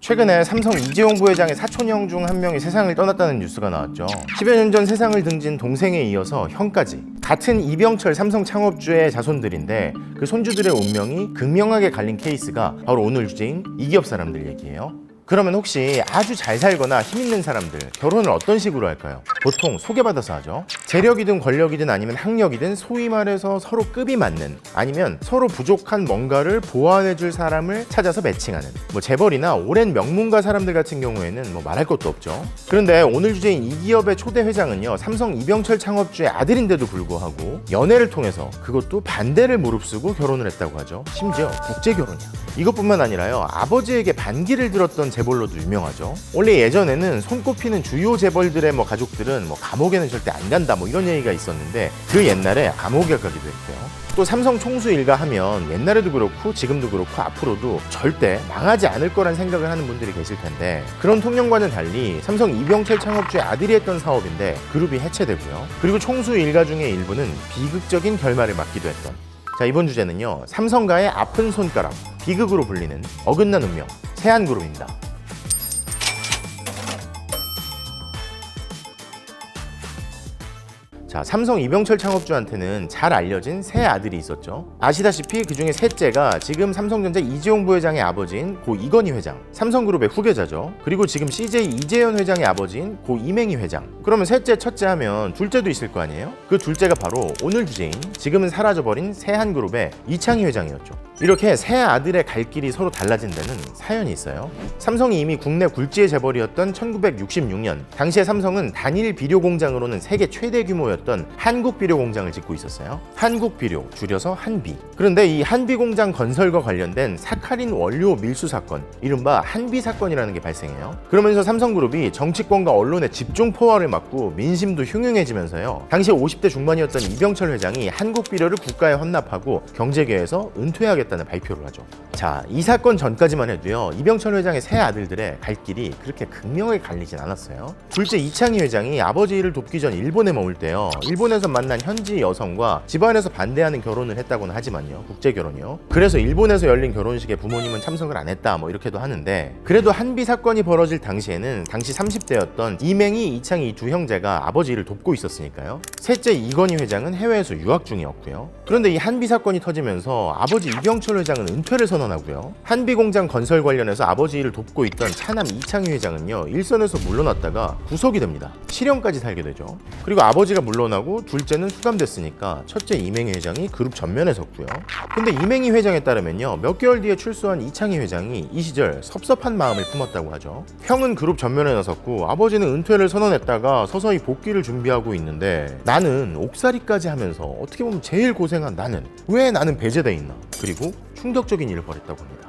최근에 삼성 이재용 부회장의 사촌형 중 한 명이 세상을 떠났다는 뉴스가 나왔죠. 10여 년 전 세상을 등진 동생에 이어서 형까지 같은 이병철 삼성 창업주의 자손들인데 그 손주들의 운명이 극명하게 갈린 케이스가 바로 오늘 주제인 이 기업 사람들 얘기예요. 그러면 혹시 아주 잘 살거나 힘 있는 사람들 결혼을 어떤 식으로 할까요? 보통 소개받아서 하죠. 재력이든 권력이든 아니면 학력이든 소위 말해서 서로 급이 맞는, 아니면 서로 부족한 뭔가를 보완해줄 사람을 찾아서 매칭하는, 재벌이나 오랜 명문가 사람들 같은 경우에는 말할 것도 없죠. 그런데 오늘 주제인 이 기업의 초대 회장은요, 삼성 이병철 창업주의 아들인데도 불구하고 연애를 통해서, 그것도 반대를 무릅쓰고 결혼을 했다고 하죠. 심지어 국제 결혼이야. 이것뿐만 아니라요, 아버지에게 반기를 들었던 재벌로도 유명하죠. 원래 예전에는 손꼽히는 주요 재벌들의 가족들은 감옥에는 절대 안 간다 이런 얘기가 있었는데, 그 옛날에 감옥에 가기도 했고요. 또 삼성 총수 일가 하면 옛날에도 그렇고 지금도 그렇고 앞으로도 절대 망하지 않을 거란 생각을 하는 분들이 계실 텐데, 그런 통념과는 달리 삼성 이병철 창업주의 아들이 했던 사업인데 그룹이 해체되고요. 그리고 총수 일가 중에 일부는 비극적인 결말을 맞기도 했던, 자, 이번 주제는요, 삼성가의 아픈 손가락, 비극으로 불리는 어긋난 운명, 세한그룹입니다. 자, 삼성 이병철 창업주한테는 잘 알려진 세 아들이 있었죠. 아시다시피 그 중에 셋째가 지금 삼성전자 이재용 부회장의 아버지인 고 이건희 회장, 삼성그룹의 후계자죠. 그리고 지금 CJ 이재현 회장의 아버지인 고 이맹희 회장. 그러면 셋째, 첫째 하면 둘째도 있을 거 아니에요? 그 둘째가 바로 오늘 주제인 지금은 사라져버린 세한그룹의 이창희 회장이었죠. 이렇게 세 아들의 갈 길이 서로 달라진 데는 사연이 있어요. 삼성이 이미 국내 굴지의 재벌이었던 1966년, 당시에 삼성은 단일 비료 공장으로는 세계 최대 규모였던 한국 비료 공장을 짓고 있었어요. 한국 비료, 줄여서 한비. 그런데 이 한비 공장 건설과 관련된 사카린 원료 밀수 사건, 이른바 한비 사건이라는 게 발생해요. 그러면서 삼성그룹이 정치권과 언론의 집중 포화를 맞고 민심도 흉흉해지면서요, 당시 50대 중반이었던 이병철 회장이 한국 비료를 국가에 헌납하고 경제계에서 은퇴하겠다는 발표를 하죠. 자, 이 사건 전까지만 해도요, 이병철 회장의 세 아들들의 갈 길이 그렇게 극명하게 갈리진 않았어요. 둘째 이창희 회장이 아버지 일을 돕기 전 일본에 머물 때요, 일본에서 만난 현지 여성과 집안에서 반대하는 결혼을 했다고는 하지만요, 국제 결혼이요. 그래서 일본에서 열린 결혼식에 부모님은 참석을 안 했다 이렇게도 하는데, 그래도 한비 사건이 벌어질 당시에는 당시 30대였던 이맹희, 이창희 이 두 형제가 아버지 일을 돕고 있었으니까요. 셋째 이건희 회장은 해외에서 유학 중이었고요. 그런데 이 한비 사건이 터지면서 아버지 이병철 회장은 은퇴를 선언하고요, 한비 공장 건설 관련해서 아버지 일을 돕고 있던 차남 이창희 회장은요, 일선에서 물러났다가 구속이 됩니다. 실형까지 살게 되죠. 그리고 아버지가 물러나고 둘째는 수감됐으니까 첫째 이맹희 회장이 그룹 전면에 섰고요. 근데 이맹희 회장에 따르면요, 몇 개월 뒤에 출소한 이창희 회장이 이 시절 섭섭한 마음을 품었다고 하죠. 형은 그룹 전면에 나섰고 아버지는 은퇴를 선언했다가 서서히 복귀를 준비하고 있는데, 나는 옥살이까지 하면서 어떻게 보면 제일 고생한 나는 배제돼 있나. 그리고 충격적인 일을 벌였다고 합니다.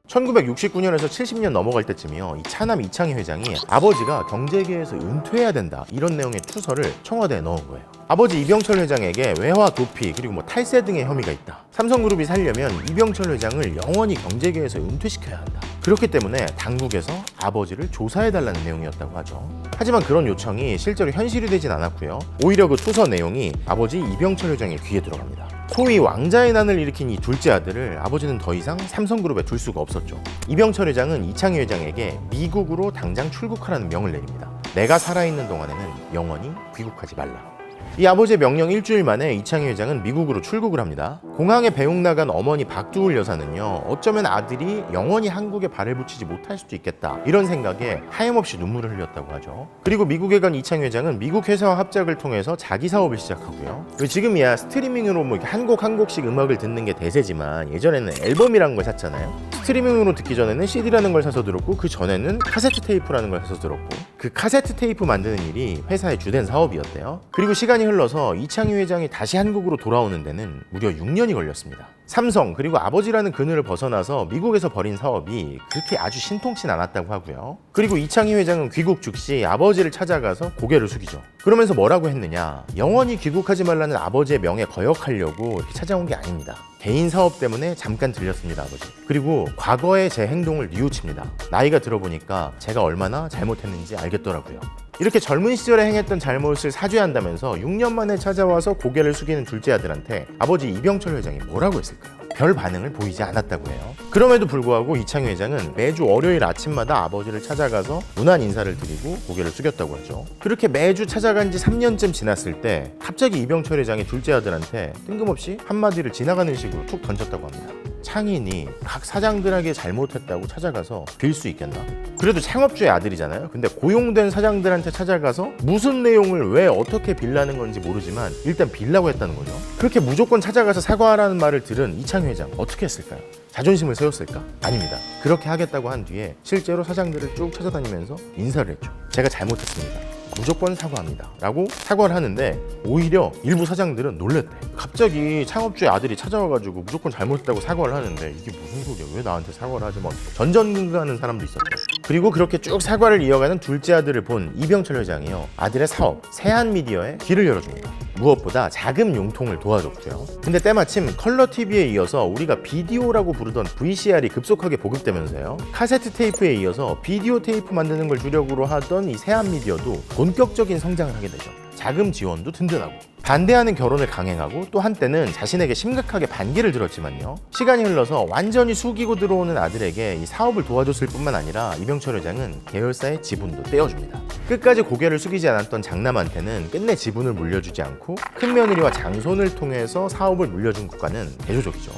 1969년에서 70년 넘어갈 때쯤이요, 이 차남 이창희 회장이 아버지가 경제계에서 은퇴해야 된다 이런 내용의 투서를 청와대에 넣은 거예요. 아버지 이병철 회장에게 외화 도피 그리고 탈세 등의 혐의가 있다. 삼성그룹이 살려면 이병철 회장을 영원히 경제계에서 은퇴시켜야 한다. 그렇기 때문에 당국에서 아버지를 조사해달라는 내용이었다고 하죠. 하지만 그런 요청이 실제로 현실이 되진 않았고요. 오히려 그 투서 내용이 아버지 이병철 회장의 귀에 들어갑니다. 소위 왕자의 난을 일으킨 이 둘째 아들을 아버지는 더 이상 삼성그룹에 둘 수가 없었죠. 이병철 회장은 이창희 회장에게 미국으로 당장 출국하라는 명을 내립니다. 내가 살아있는 동안에는 영원히 귀국하지 말라. 이 아버지의 명령 일주일 만에 이창희 회장은 미국으로 출국을 합니다. 공항에 배웅 나간 어머니 박두울 여사는요, 어쩌면 아들이 영원히 한국에 발을 붙이지 못할 수도 있겠다 이런 생각에 하염없이 눈물을 흘렸다고 하죠. 그리고 미국에 간 이창희 회장은 미국 회사와 합작을 통해서 자기 사업을 시작하고요. 지금이야 스트리밍으로 한 곡씩 음악을 듣는 게 대세지만, 예전에는 앨범이라는 걸 샀잖아요. 스트리밍으로 듣기 전에는 CD라는 걸 사서 들었고, 그 전에는 카세트 테이프라는 걸 사서 들었고, 그 카세트 테이프 만드는 일이 회사의 주된 사업이었대요. 그리고 시간이 흘러서 이창희 회장이 다시 한국으로 돌아오는 데는 무려 6년이 걸렸습니다. 삼성 그리고 아버지라는 그늘을 벗어나서 미국에서 벌인 사업이 그렇게 아주 신통치 않았다고 하고요. 그리고 이창희 회장은 귀국 즉시 아버지를 찾아가서 고개를 숙이죠. 그러면서 뭐라고 했느냐, 영원히 귀국하지 말라는 아버지의 명에 거역하려고 이렇게 찾아온 게 아닙니다. 개인 사업 때문에 잠깐 들렸습니다, 아버지. 그리고 과거의 제 행동을 뉘우칩니다. 나이가 들어보니까 제가 얼마나 잘못했는지 알겠더라고요. 이렇게 젊은 시절에 행했던 잘못을 사죄한다면서 6년 만에 찾아와서 고개를 숙이는 둘째 아들한테 아버지 이병철 회장이 뭐라고 했을까요? 별 반응을 보이지 않았다고 해요. 그럼에도 불구하고 이창희 회장은 매주 월요일 아침마다 아버지를 찾아가서 무난 인사를 드리고 고개를 숙였다고 하죠. 그렇게 매주 찾아간 지 3년쯤 지났을 때 갑자기 이병철 회장이 둘째 아들한테 뜬금없이 한마디를 지나가는 식으로 툭 던졌다고 합니다. 창인이 각 사장들에게 잘못했다고 찾아가서 빌 수 있겠나? 그래도 창업주의 아들이잖아요. 근데 고용된 사장들한테 찾아가서 무슨 내용을 왜 어떻게 빌라는 건지 모르지만 일단 빌라고 했다는 거죠. 그렇게 무조건 찾아가서 사과하라는 말을 들은 이창희 회장 어떻게 했을까요? 자존심을 세웠을까? 아닙니다. 그렇게 하겠다고 한 뒤에 실제로 사장들을 쭉 찾아다니면서 인사를 했죠. 제가 잘못했습니다. 무조건 사과합니다 라고 사과를 하는데 오히려 일부 사장들은 놀랬대. 갑자기 창업주의 아들이 찾아와가지고 무조건 잘못했다고 사과를 하는데 이게 무슨 소리야, 왜 나한테 사과를 하지? 뭐 전전긍긍하는 사람도 있었죠. 그리고 그렇게 쭉 사과를 이어가는 둘째 아들을 본 이병철 회장이요, 아들의 사업 세한미디어에 길을 열어줍니다. 무엇보다 자금 융통을 도와줬고요. 근데 때마침 컬러TV에 이어서 우리가 비디오라고 부르던 VCR이 급속하게 보급되면서요, 카세트 테이프에 이어서 비디오 테이프 만드는 걸 주력으로 하던 이 세한미디어도 본격적인 성장을 하게 되죠. 자금 지원도 든든하고 반대하는 결혼을 강행하고 또 한때는 자신에게 심각하게 반기를 들었지만요, 시간이 흘러서 완전히 숙이고 들어오는 아들에게 이 사업을 도와줬을 뿐만 아니라 이병철 회장은 계열사의 지분도 떼어줍니다. 끝까지 고개를 숙이지 않았던 장남한테는 끝내 지분을 물려주지 않고 큰며느리와 장손을 통해서 사업을 물려준 국가는 대조적이죠.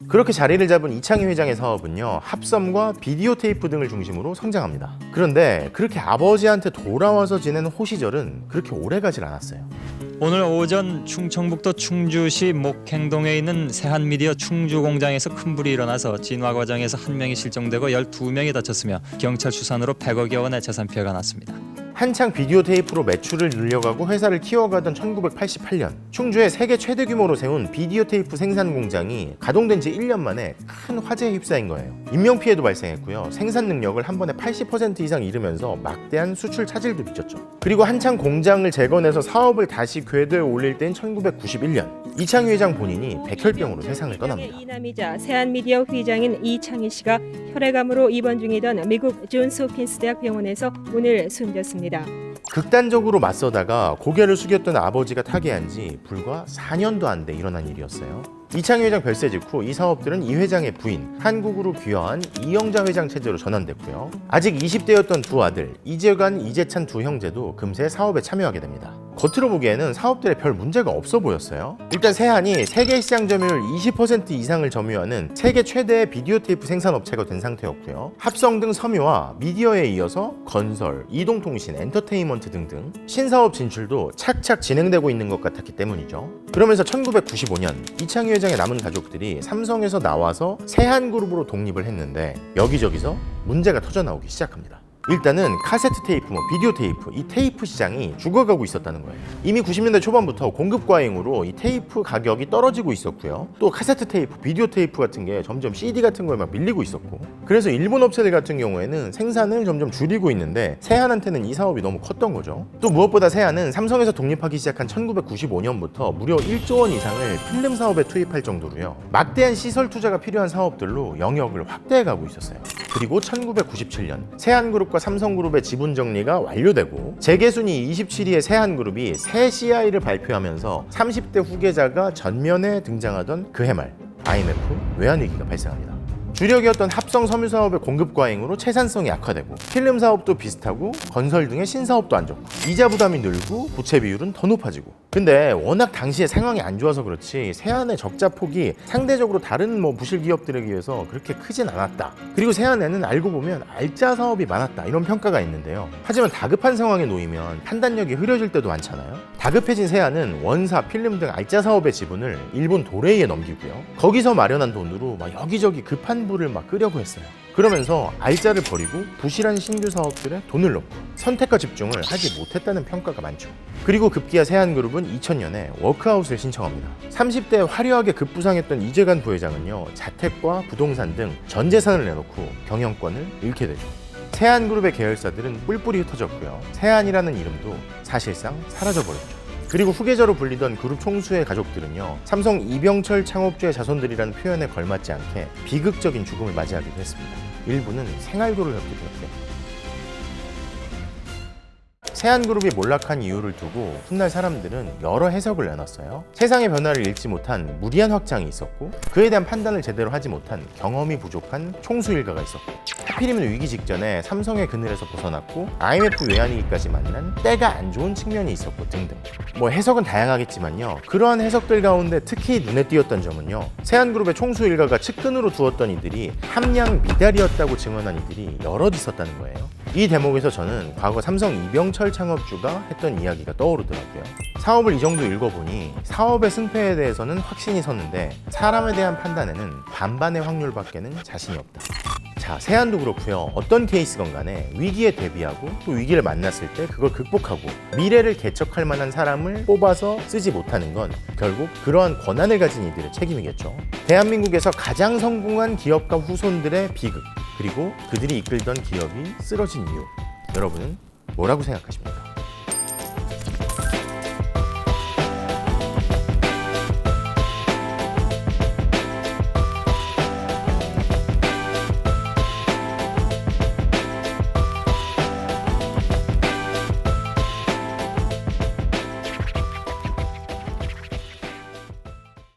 그렇게 자리를 잡은 이창희 회장의 사업은요, 합섬과 비디오 테이프 등을 중심으로 성장합니다. 그런데 그렇게 아버지한테 돌아와서 지낸 호시절은 그렇게 오래가질 않았어요. 오늘 오전 충청북도 충주시 목행동에 있는 세한미디어 충주공장에서 큰 불이 일어나서 진화 과정에서 1명이 실종되고 12명이 다쳤으며 경찰 추산으로 100억여 원의 재산 피해가 났습니다. 한창 비디오 테이프로 매출을 늘려가고 회사를 키워가던 1988년 충주에 세계 최대 규모로 세운 비디오 테이프 생산 공장이 가동된 지 1년 만에 큰 화재에 휩싸인 거예요. 인명피해도 발생했고요, 생산 능력을 한 번에 80% 이상 잃으면서 막대한 수출 차질도 빚었죠. 그리고 한창 공장을 재건해서 사업을 다시 궤도에 올릴 때인 1991년 이창희 회장 본인이 백혈병으로 세상을 떠납니다. 이남이자 세한미디어 회장인 이창희 씨가 혈액암으로 입원 중이던 미국 존스홉킨스 대학 병원에서 오늘 숨졌습니다. 극단적으로 맞서다가 고개를 숙였던 아버지가 타계한 지 불과 4년도 안 돼 일어난 일이었어요. 이창희 회장 별세 직후 이 사업들은 이 회장의 부인, 한국으로 귀화한 이영자 회장 체제로 전환됐고요. 아직 20대였던 두 아들, 이재관, 이재찬 두 형제도 금세 사업에 참여하게 됩니다. 겉으로 보기에는 사업들에 별 문제가 없어 보였어요. 일단 세한이 세계 시장 점유율 20% 이상을 점유하는 세계 최대의 비디오 테이프 생산업체가 된 상태였고요. 합성 등 섬유와 미디어에 이어서 건설, 이동통신, 엔터테인먼트 등등 신사업 진출도 착착 진행되고 있는 것 같았기 때문이죠. 그러면서 1995년 이창희 회장의 남은 가족들이 삼성에서 나와서 세한그룹으로 독립을 했는데 여기저기서 문제가 터져나오기 시작합니다. 일단은 카세트 테이프, 비디오 테이프, 이 테이프 시장이 죽어가고 있었다는 거예요. 이미 90년대 초반부터 공급 과잉으로 이 테이프 가격이 떨어지고 있었고요. 또 카세트 테이프, 비디오 테이프 같은 게 점점 CD 같은 거에 막 밀리고 있었고, 그래서 일본 업체들 같은 경우에는 생산을 점점 줄이고 있는데 세한한테는 이 사업이 너무 컸던 거죠. 또 무엇보다 세한은 삼성에서 독립하기 시작한 1995년부터 무려 1조 원 이상을 필름 사업에 투입할 정도로요, 막대한 시설 투자가 필요한 사업들로 영역을 확대해가고 있었어요. 그리고 1997년 세한그룹과 삼성그룹의 지분 정리가 완료되고 재계순위 27위의 세한그룹이 새 CI를 발표하면서 30대 후계자가 전면에 등장하던 그 해말 IMF 외환위기가 발생합니다. 주력이었던 합성 섬유 사업의 공급 과잉으로 채산성이 악화되고 필름 사업도 비슷하고 건설 등의 신사업도 안 좋고 이자 부담이 늘고 부채 비율은 더 높아지고. 근데 워낙 당시에 상황이 안 좋아서 그렇지 세한의 적자 폭이 상대적으로 다른 부실 기업들에 비해서 그렇게 크진 않았다. 그리고 세한에는 알고 보면 알짜 사업이 많았다, 이런 평가가 있는데요. 하지만 다급한 상황에 놓이면 판단력이 흐려질 때도 많잖아요. 다급해진 세한은 원사, 필름 등 알짜 사업의 지분을 일본 도레이에 넘기고요, 거기서 마련한 돈으로 막 여기저기 급한 불을 막 끄려고 했어요. 그러면서 알짜를 버리고 부실한 신규 사업들에 돈을 넣고 선택과 집중을 하지 못했다는 평가가 많죠. 그리고 급기야 세한그룹은 2000년에 워크아웃을 신청합니다. 30대에 화려하게 급부상했던 이재관 부회장은요, 자택과 부동산 등 전 재산을 내놓고 경영권을 잃게 되죠. 세한그룹의 계열사들은 뿔뿔이 흩어졌고요, 세한이라는 이름도 사실상 사라져버렸죠. 그리고 후계자로 불리던 그룹 총수의 가족들은요, 삼성 이병철 창업주의 자손들이라는 표현에 걸맞지 않게 비극적인 죽음을 맞이하기도 했습니다. 일부는 생활고를 겪기도 했고요. 세한그룹이 몰락한 이유를 두고 훗날 사람들은 여러 해석을 내놨어요. 세상의 변화를 읽지 못한 무리한 확장이 있었고, 그에 대한 판단을 제대로 하지 못한 경험이 부족한 총수 일가가 있었고, 하필이면 위기 직전에 삼성의 그늘에서 벗어났고 IMF 외환위기까지 만난 때가 안 좋은 측면이 있었고 등등. 뭐 해석은 다양하겠지만요, 그러한 해석들 가운데 특히 눈에 띄었던 점은요, 세한그룹의 총수 일가가 측근으로 두었던 이들이 함량 미달이었다고 증언한 이들이 여럿 있었다는 거예요. 이 대목에서 저는 과거 삼성 이병철 창업주가 했던 이야기가 떠오르더라고요. 사업을 이 정도 읽어보니 사업의 승패에 대해서는 확신이 섰는데 사람에 대한 판단에는 반반의 확률밖에는 자신이 없다. 자, 세한도 그렇고요. 어떤 케이스건 간에 위기에 대비하고 또 위기를 만났을 때 그걸 극복하고 미래를 개척할 만한 사람을 뽑아서 쓰지 못하는 건 결국 그러한 권한을 가진 이들의 책임이겠죠. 대한민국에서 가장 성공한 기업가 후손들의 비극, 그리고 그들이 이끌던 기업이 쓰러진 이유, 여러분은 뭐라고 생각하십니까?